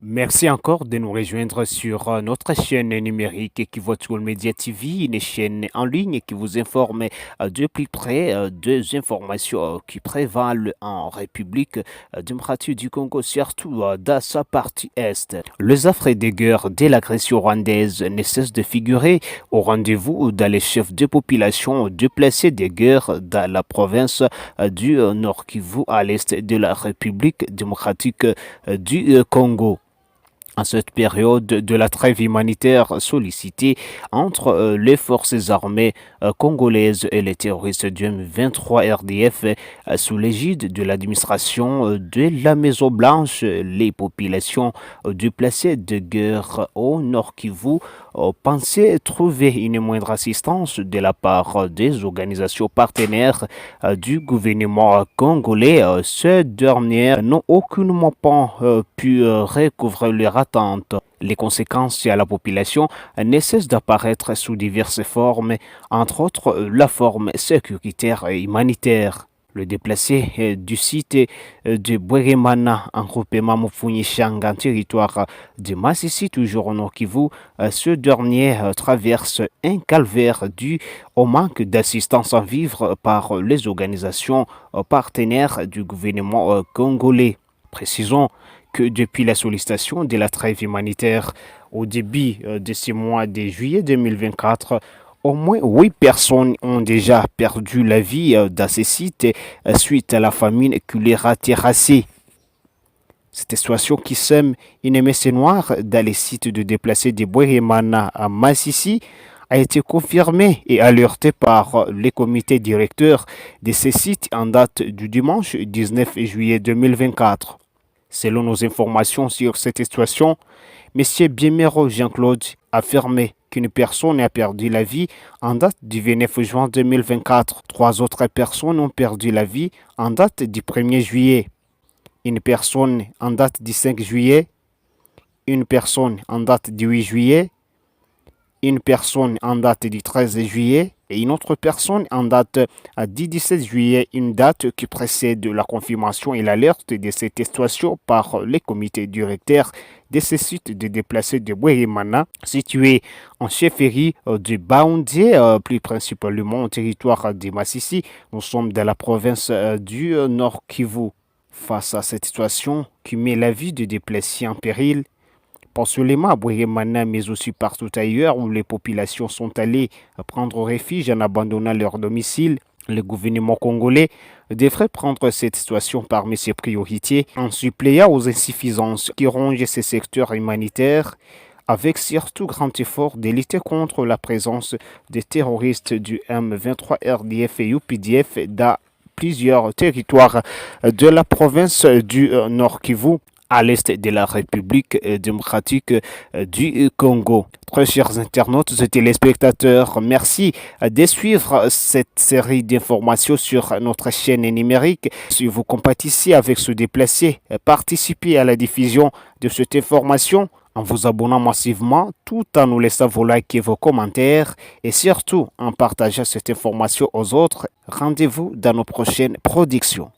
Merci encore de nous rejoindre sur notre chaîne numérique Equivotul Media TV, une chaîne en ligne qui vous informe de plus près des informations qui prévalent en République démocratique du Congo, surtout dans sa partie est. Les affres de guerre de l'agression rwandaise ne cessent de figurer au rendez-vous dans les chefs de population déplacés de guerre dans la province du Nord Kivu à l'est de la République démocratique du Congo. En cette période de la trêve humanitaire sollicitée entre les forces armées congolaises et les terroristes du M23 RDF sous l'égide de l'administration de la Maison Blanche, les populations déplacées de guerre au Nord Kivu pensaient trouver une moindre assistance de la part des organisations partenaires du gouvernement congolais. Ces dernières n'ont aucunement pas pu recouvrer leur attente. Les conséquences à la population ne cessent d'apparaître sous diverses formes, entre autres la forme sécuritaire et humanitaire. Le déplacé du site de Bweremana en groupement Mufuni-Shanga en territoire de Massissi, toujours au Nord Kivu, ce dernier traverse un calvaire dû au manque d'assistance en vivre par les organisations partenaires du gouvernement congolais. Précisons que depuis la sollicitation de la trêve humanitaire au début de ce mois de juillet 2024, au moins 8 personnes ont déjà perdu la vie dans ces sites suite à la famine qui les a terrassés. Cette situation qui sème une messe noire dans les sites de déplacés de Bweremana à Massissi a été confirmée et alertée par les comités directeurs de ces sites en date du dimanche 19 juillet 2024. Selon nos informations sur cette situation, M. Biemero Jean-Claude a affirmé qu'une personne a perdu la vie en date du 29 juin 2024. 3 autres personnes ont perdu la vie en date du 1er juillet. Une personne en date du 5 juillet, une personne en date du 8 juillet, une personne en date du 13 juillet et une autre personne en date du 17 juillet, une date qui précède la confirmation et l'alerte de cette situation par les comités directeurs de ce site de déplacés de Bweremana, situé en chefferie de Baoundé, plus principalement au territoire de Massissi. Nous sommes dans la province du Nord Kivu. Face à cette situation qui met la vie des déplacés en péril, pas seulement à Bweremana, mais aussi partout ailleurs où les populations sont allées prendre refuge en abandonnant leur domicile, le gouvernement congolais devrait prendre cette situation parmi ses priorités en suppléant aux insuffisances qui rongent ces secteurs humanitaires, avec surtout grand effort de lutter contre la présence des terroristes du M23 RDF et UPDF dans plusieurs territoires de la province du Nord Kivu, à l'est de la République démocratique du Congo. Très chers internautes et téléspectateurs, merci de suivre cette série d'informations sur notre chaîne numérique. Si vous compatissez avec ce déplacé, participez à la diffusion de cette information en vous abonnant massivement, tout en nous laissant vos likes et vos commentaires, et surtout en partageant cette information aux autres. Rendez-vous dans nos prochaines productions.